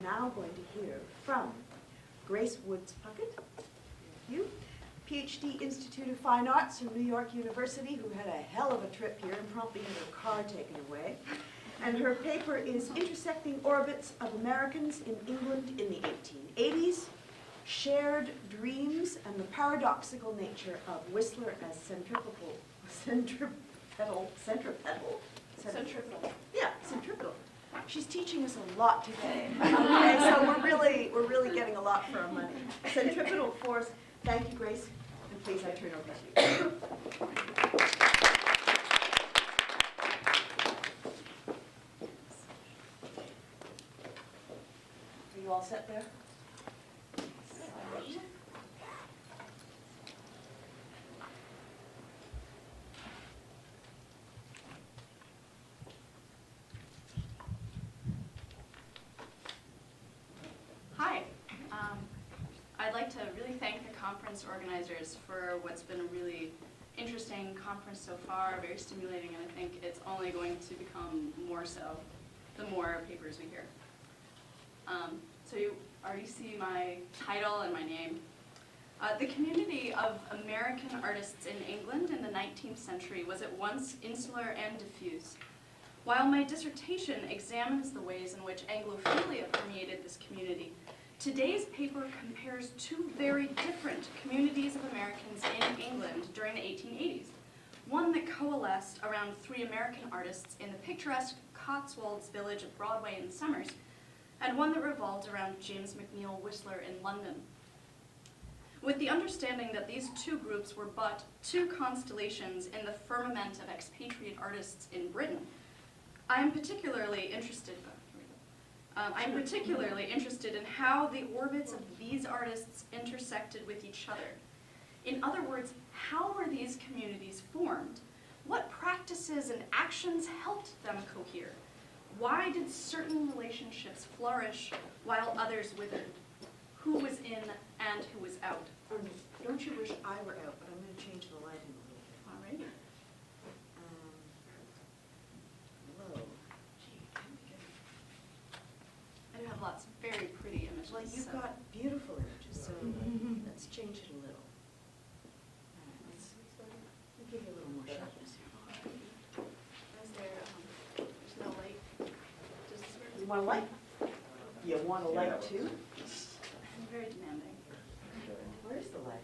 now going to hear from Grace Woods-Puckett, you, PhD Institute of Fine Arts from New York University, who had a hell of a trip here and promptly had her car taken away. And her paper is Intersecting Orbits of Americans in England in the 1880s, Shared Dreams and the Paradoxical Nature of Whistler as Centripetal. Yeah, centripetal. She's teaching us a lot today. Okay, so we're really getting a lot for our money. Centripetal force. Thank you, Grace. And please, I turn over to you. Are you all set there? Hi. I'd like to really thank the conference organizers for what's been a really interesting conference so far, very stimulating, and I think it's only going to become more so the more papers we hear. So you already see my title and my name. The community of American artists in England in the 19th century was at once insular and diffuse. While my dissertation examines the ways in which Anglophilia permeated this community, today's paper compares two very different communities of Americans in England during the 1880s. One that coalesced around three American artists in the picturesque Cotswolds village of Broadway in Summers, and one that revolved around James McNeill Whistler in London. With the understanding that these two groups were but two constellations in the firmament of expatriate artists in Britain, I'm particularly interested in how the orbits of these artists intersected with each other. In other words, how were these communities formed? What practices and actions helped them cohere? Why did certain relationships flourish while others withered? Who was in and who was out? Don't you wish I were out, but I'm going to change the lighting a little bit. All righty. Low. I do have lots of very pretty images. Well, you've so. got beautiful images, so let's change it a little. All right, let's give you a little more sharpness here. Is there, there's no light? You want a light? You want a light too? I'm very demanding. Where's the light?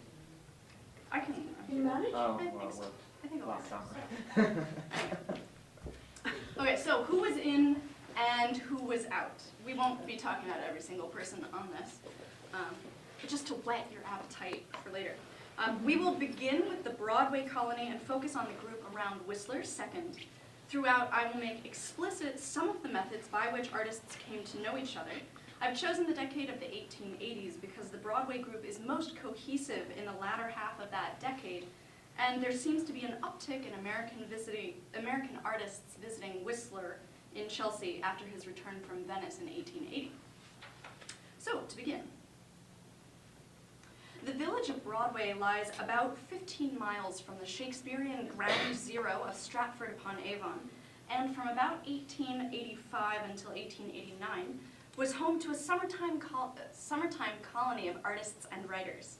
I can. Can you manage? Oh, I well, think so. I think last I'll summer. Okay, so who was in and who was out? We won't be talking about every single person on this, but just to whet your appetite for later. We will begin with the Broadway colony and focus on the group around Whistler second. Throughout, I will make explicit some of the methods by which artists came to know each other. I've chosen the decade of the 1880s because the Broadway group is most cohesive in the latter half of that decade, and there seems to be an uptick in American artists visiting Whistler in Chelsea after his return from Venice in 1880. So, to begin. The village of Broadway lies about 15 miles from the Shakespearean ground zero of Stratford-upon-Avon, and from about 1885 until 1889, was home to a summertime colony of artists and writers.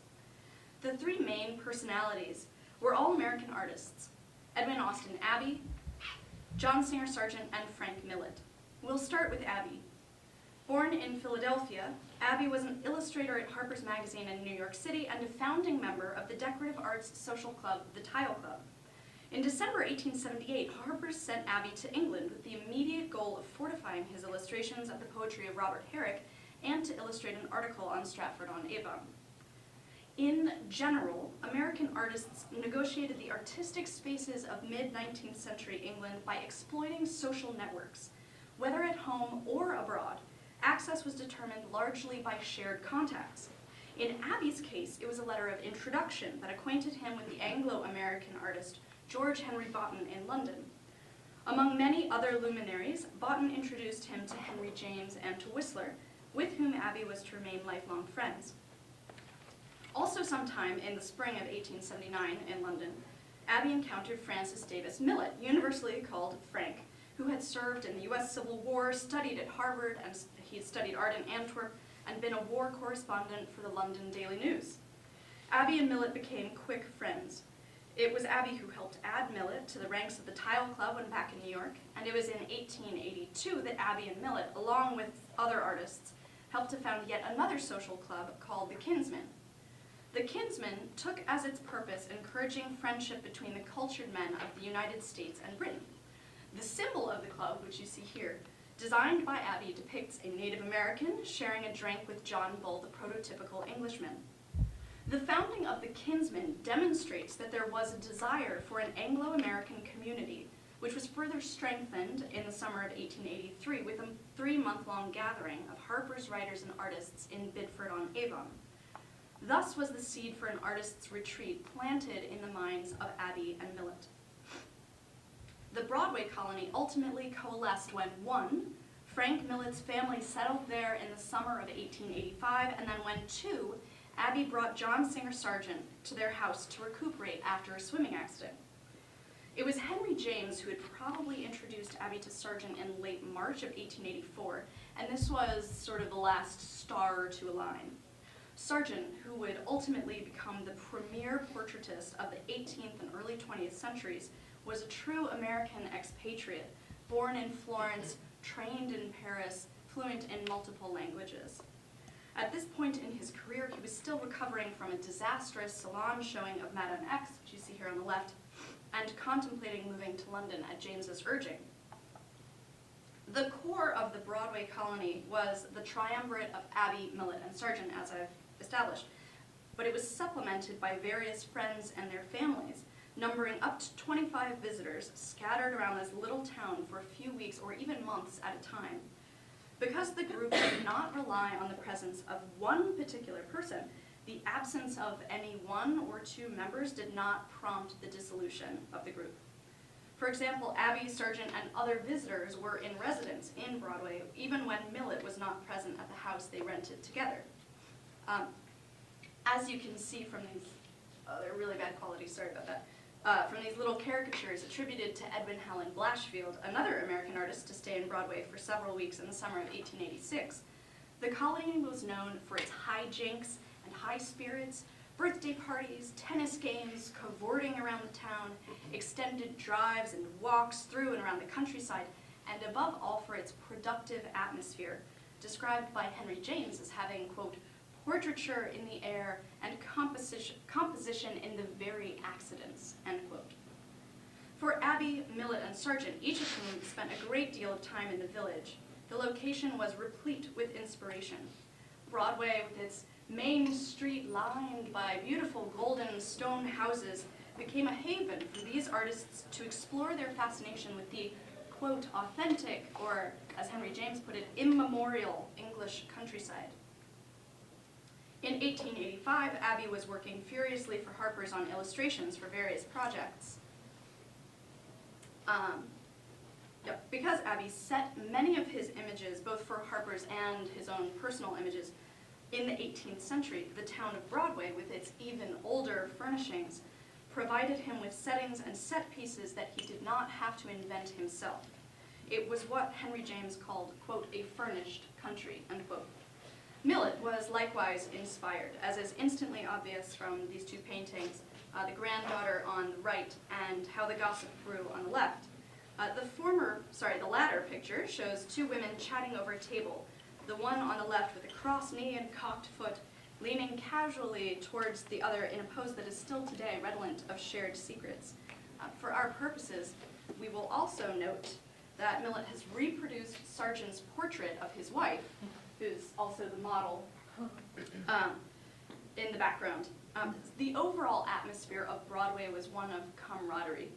The three main personalities were all American artists: Edwin Austin Abbey, John Singer Sargent, and Frank Millet. We'll start with Abbey. Born in Philadelphia, Abbey was an illustrator at Harper's Magazine in New York City and a founding member of the decorative arts social club, the Tile Club. In December 1878, Harper sent Abbey to England with the immediate goal of fortifying his illustrations of the poetry of Robert Herrick and to illustrate an article on Stratford-on-Avon. In general, American artists negotiated the artistic spaces of mid-19th century England by exploiting social networks. Whether at home or abroad, access was determined largely by shared contacts. In Abbey's case, it was a letter of introduction that acquainted him with the Anglo-American artist George Henry Boughton in London. Among many other luminaries, Boughton introduced him to Henry James and to Whistler, with whom Abbey was to remain lifelong friends. Also sometime in the spring of 1879 in London, Abbey encountered Francis Davis Millet, universally called Frank, who had served in the US Civil War, studied at Harvard, and he had studied art in Antwerp, and been a war correspondent for the London Daily News. Abby and Millet became quick friends. It was Abby who helped add Millet to the ranks of the Tile Club when back in New York, and it was in 1882 that Abby and Millet, along with other artists, helped to found yet another social club called the Kinsmen. The Kinsmen took as its purpose encouraging friendship between the cultured men of the United States and Britain. The symbol of the club, which you see here, designed by Abby, depicts a Native American sharing a drink with John Bull, the prototypical Englishman. The founding of the Kinsmen demonstrates that there was a desire for an Anglo-American community, which was further strengthened in the summer of 1883 with a 3-month-long gathering of Harper's writers and artists in Bidford-on-Avon. Thus was the seed for an artist's retreat planted in the minds of Abby and Millet. The Broadway colony ultimately coalesced when 1, Frank Millet's family settled there in the summer of 1885, and then when 2, Abby brought John Singer Sargent to their house to recuperate after a swimming accident. It was Henry James who had probably introduced Abby to Sargent in late March of 1884, and this was sort of the last star to align. Sargent, who would ultimately become the premier portraitist of the 18th and early 20th centuries, was a true American expatriate, born in Florence, trained in Paris, fluent in multiple languages. At this point in his career, he was still recovering from a disastrous salon showing of Madame X, which you see here on the left, and contemplating moving to London at James's urging. The core of the Broadway colony was the triumvirate of Abby, Millet, and Sargent, as I've established, but it was supplemented by various friends and their families, numbering up to 25 visitors scattered around this little town for a few weeks or even months at a time. Because the group did not rely on the presence of one particular person, the absence of any 1 or 2 members did not prompt the dissolution of the group. For example, Abby, Sargent, and other visitors were in residence in Broadway, even when Millet was not present at the house they rented together. As you can see from these, they're really bad quality, sorry about that, from these little caricatures attributed to Edwin Helen Blashfield, another American artist to stay in Broadway for several weeks in the summer of 1886, the colony was known for its hijinks and high spirits, birthday parties, tennis games, cavorting around the town, extended drives and walks through and around the countryside, and above all for its productive atmosphere, described by Henry James as having, quote, portraiture in the air and composition in the very accidents, end quote. For Abby, Millet, and Sargent, each of whom spent a great deal of time in the village, the location was replete with inspiration. Broadway, with its main street lined by beautiful golden stone houses, became a haven for these artists to explore their fascination with the, quote, authentic, or, as Henry James put it, immemorial English countryside. In 1885, Abby was working furiously for Harper's on illustrations for various projects. Because Abby set many of his images, both for Harper's and his own personal images, in the 18th century, the town of Broadway, with its even older furnishings, provided him with settings and set pieces that he did not have to invent himself. It was what Henry James called, quote, a furnished country, end quote. Millet was likewise inspired, as is instantly obvious from these 2 paintings, the granddaughter on the right and How the Gossip Grew on the left. The latter picture shows 2 women chatting over a table, the one on the left with a crossed knee and cocked foot, leaning casually towards the other in a pose that is still today redolent of shared secrets. For our purposes, we will also note that Millet has reproduced Sargent's portrait of his wife, who's also the model, in the background. The overall atmosphere of Broadway was one of camaraderie.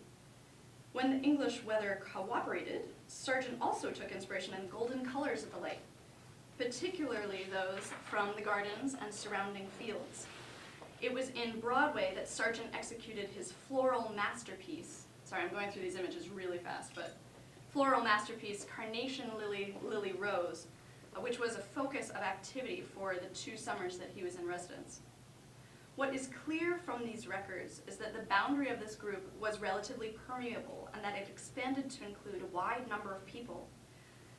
When the English weather cooperated, Sargent also took inspiration in the golden colors of the lake, particularly those from the gardens and surrounding fields. It was in Broadway that Sargent executed his floral masterpiece. Sorry, I'm going through these images really fast, but floral masterpiece, Carnation Lily, Lily Rose, which was a focus of activity for the 2 summers that he was in residence. What is clear from these records is that the boundary of this group was relatively permeable and that it expanded to include a wide number of people.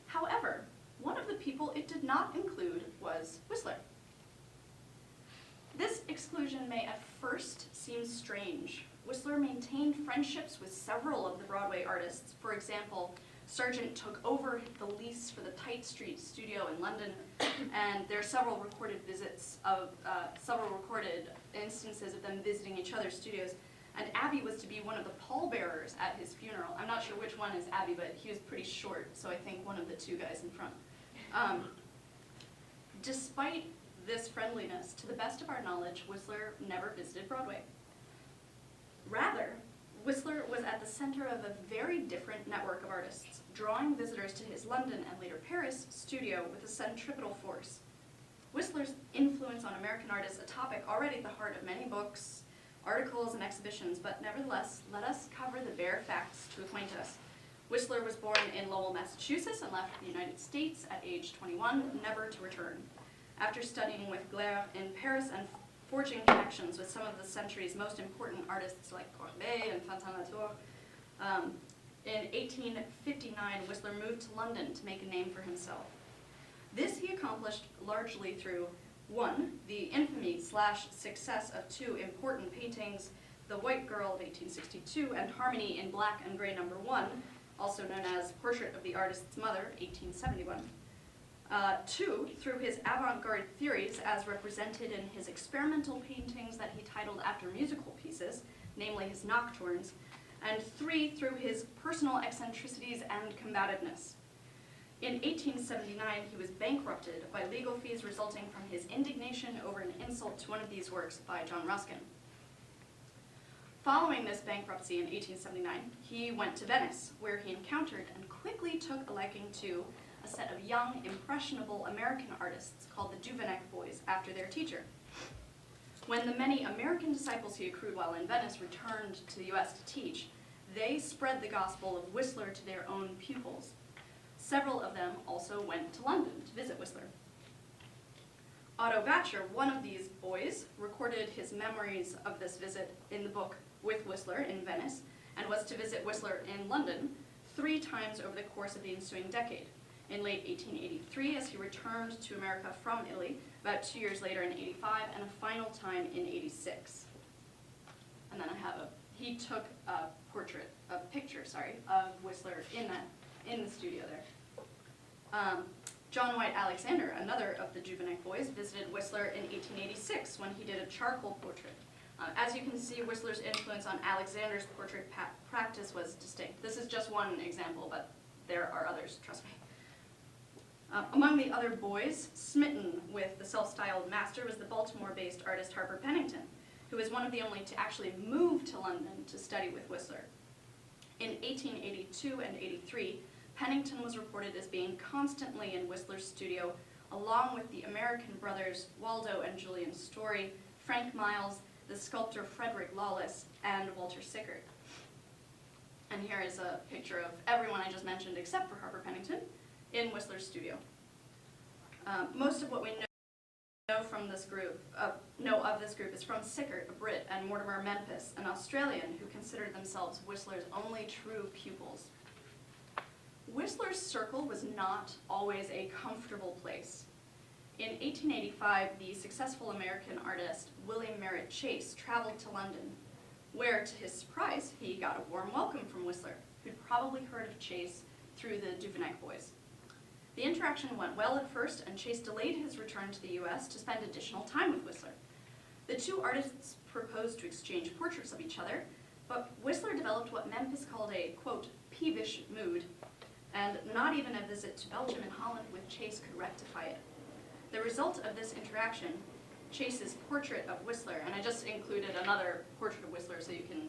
However, one of the people it did not include was Whistler. This exclusion may at first seem strange. Whistler maintained friendships with several of the Broadway artists. For example, Sargent took over the lease for the Tite Street studio in London, and there are several recorded instances of them visiting each other's studios. And Abbey was to be one of the pallbearers at his funeral. I'm not sure which one is Abbey, but he was pretty short, so I think one of the two guys in front. Despite this friendliness, to the best of our knowledge, Whistler never visited Broadway. Rather, Whistler was at the center of a very different network of artists, drawing visitors to his London and later Paris studio with a centripetal force. Whistler's influence on American artists, a topic already at the heart of many books, articles, and exhibitions, but nevertheless, let us cover the bare facts to acquaint us. Whistler was born in Lowell, Massachusetts, and left the United States at age 21, never to return. After studying with Gleyre in Paris and forging connections with some of the century's most important artists like Courbet and Fantin-Latour, in 1859, Whistler moved to London to make a name for himself. This he accomplished largely through, one, the infamy/success of two important paintings, The White Girl of 1862 and Harmony in Black and Gray No. 1, also known as Portrait of the Artist's Mother, 1871. Two, through his avant-garde theories as represented in his experimental paintings that he titled after musical pieces, namely his nocturnes, and three, through his personal eccentricities and combativeness. In 1879, he was bankrupted by legal fees resulting from his indignation over an insult to one of these works by John Ruskin. Following this bankruptcy in 1879, he went to Venice, where he encountered and quickly took a liking to a set of young, impressionable American artists called the Duveneck Boys, after their teacher. When the many American disciples he accrued while in Venice returned to the US to teach, they spread the gospel of Whistler to their own pupils. Several of them also went to London to visit Whistler. Otto Bacher, one of these boys, recorded his memories of this visit in the book With Whistler in Venice, and was to visit Whistler in London 3 times over the course of the ensuing decade. In late 1883, as he returned to America from Italy, about 2 years later in 85, and a final time in 86. And then he took a picture of Whistler in the studio there. John White Alexander, another of the Duveneck boys, visited Whistler in 1886 when he did a charcoal portrait. As you can see, Whistler's influence on Alexander's portrait practice was distinct. This is just one example, but there are others, trust me. Among the other boys, smitten with the self-styled master was the Baltimore-based artist Harper Pennington, who was one of the only to actually move to London to study with Whistler. In 1882 and 83, Pennington was reported as being constantly in Whistler's studio, along with the American brothers Waldo and Julian Story, Frank Miles, the sculptor Frederick Lawless, and Walter Sickert. And here is a picture of everyone I just mentioned except for Harper Pennington in Whistler's studio. Most of what we know from this group, of this group is from Sickert, a Brit, and Mortimer Memphis, an Australian who considered themselves Whistler's only true pupils. Whistler's circle was not always a comfortable place. In 1885, the successful American artist William Merritt Chase traveled to London, where, to his surprise, he got a warm welcome from Whistler, who'd probably heard of Chase through the Duveneck boys. The interaction went well at first, and Chase delayed his return to the US to spend additional time with Whistler. The two artists proposed to exchange portraits of each other, but Whistler developed what Memphis called a, quote, peevish mood, and not even a visit to Belgium and Holland with Chase could rectify it. The result of this interaction, Chase's portrait of Whistler, and I just included another portrait of Whistler so you can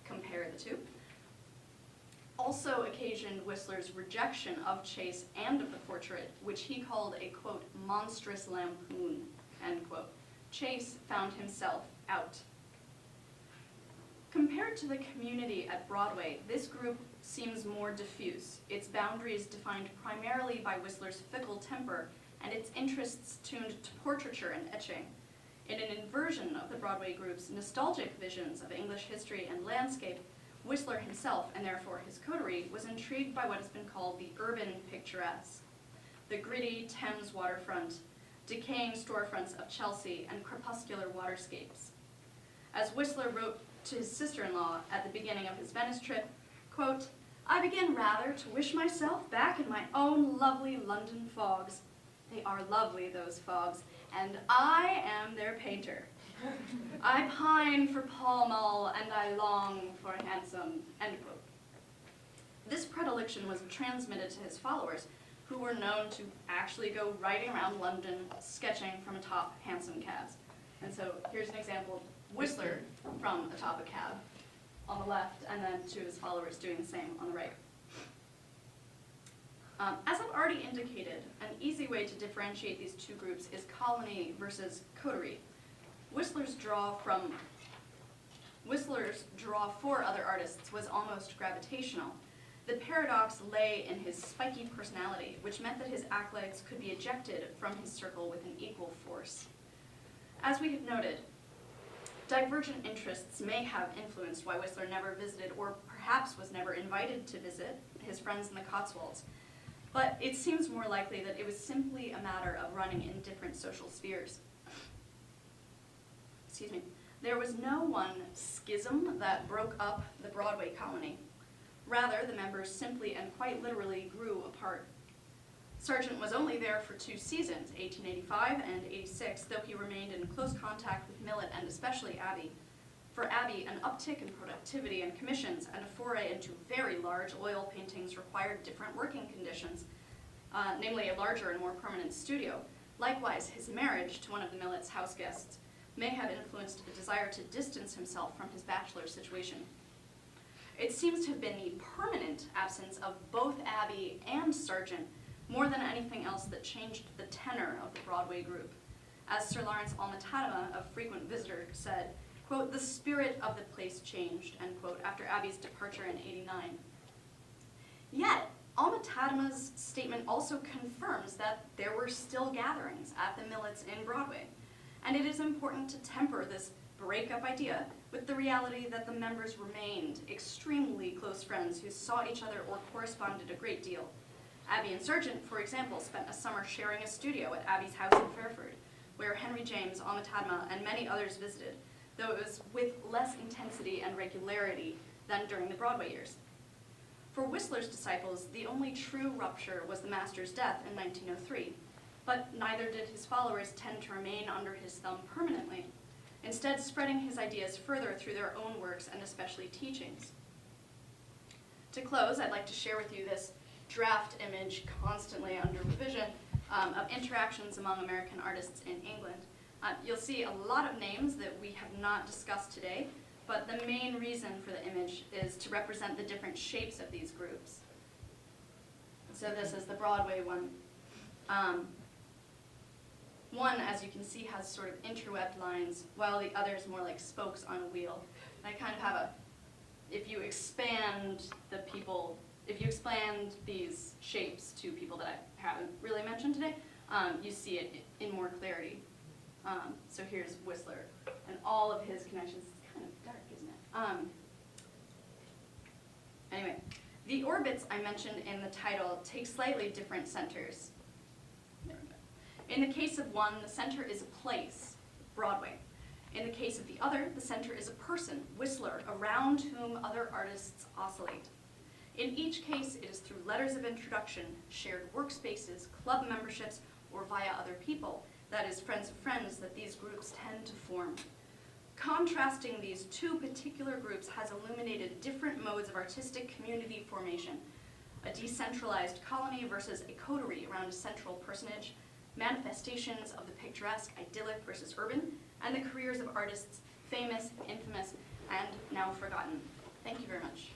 compare the two, also occasioned Whistler's rejection of Chase and of the portrait, which he called a, quote, monstrous lampoon, end quote. Chase found himself out. Compared to the community at Broadway, this group seems more diffuse, its boundaries defined primarily by Whistler's fickle temper and its interests tuned to portraiture and etching. In an inversion of the Broadway group's nostalgic visions of English history and landscape, Whistler himself, and therefore his coterie, was intrigued by what has been called the urban picturesque, the gritty Thames waterfront, decaying storefronts of Chelsea, and crepuscular waterscapes. As Whistler wrote to his sister-in-law at the beginning of his Venice trip, quote, "I begin rather to wish myself back in my own lovely London fogs. They are lovely, those fogs, and I am their painter. I pine for Pall Mall, and I long for handsome," end quote. This predilection was transmitted to his followers, who were known to actually go riding around London sketching from atop hansom cabs. And so here's an example of Whistler from atop a cab on the left, and then to his followers doing the same on the right. As I've already indicated, an easy way to differentiate these two groups is colony versus coterie. Whistler's draw for other artists was almost gravitational. The paradox lay in his spiky personality, which meant that his acolytes could be ejected from his circle with an equal force. As we have noted, divergent interests may have influenced why Whistler never visited, or perhaps was never invited to visit, his friends in the Cotswolds. But it seems more likely that it was simply a matter of running in different social spheres. Excuse me. There was no one schism that broke up the Broadway colony. Rather, the members simply and quite literally grew apart. Sargent was only there for 2 seasons, 1885 and 86, though he remained in close contact with Millet and especially Abbey. For Abbey, an uptick in productivity and commissions and a foray into very large oil paintings required different working conditions, namely a larger and more permanent studio. Likewise, his marriage to one of the Millet's house guests may have influenced a desire to distance himself from his bachelor situation. It seems to have been the permanent absence of both Abbey and Sargent more than anything else that changed the tenor of the Broadway group. As Sir Lawrence Alma-Tadema, a frequent visitor, said, quote, "The spirit of the place changed," end quote, after Abbey's departure in '89. Yet, Alma-Tadema's statement also confirms that there were still gatherings at the Millets in Broadway, and it is important to temper this breakup idea with the reality that the members remained extremely close friends who saw each other or corresponded a great deal. Abbey and Sargent, for example, spent a summer sharing a studio at Abbey's house in Fairford, where Henry James, Alma-Tadema, and many others visited, though it was with less intensity and regularity than during the Broadway years. For Whistler's disciples, the only true rupture was the master's death in 1903, but neither did his followers tend to remain under his thumb permanently, instead spreading his ideas further through their own works and especially teachings. To close, I'd like to share with you this draft image, constantly under revision, of interactions among American artists in England. You'll see a lot of names that we have not discussed today, but the main reason for the image is to represent the different shapes of these groups. So this is the Broadway one. One, as you can see, has sort of interwebbed lines, while the other is more like spokes on a wheel. And I kind of have if you expand these shapes to people that I haven't really mentioned today, you see it in more clarity. So here's Whistler and all of his connections. It's kind of dark, isn't it? Anyway, the orbits I mentioned in the title take slightly different centers. There we go. In the case of one, the center is a place, Broadway. In the case of the other, the center is a person, Whistler, around whom other artists oscillate. In each case, it is through letters of introduction, shared workspaces, club memberships, or via other people, that is, friends of friends, that these groups tend to form. Contrasting these two particular groups has illuminated different modes of artistic community formation, a decentralized colony versus a coterie around a central personage, manifestations of the picturesque, idyllic versus urban, and the careers of artists, famous, infamous, and now forgotten. Thank you very much.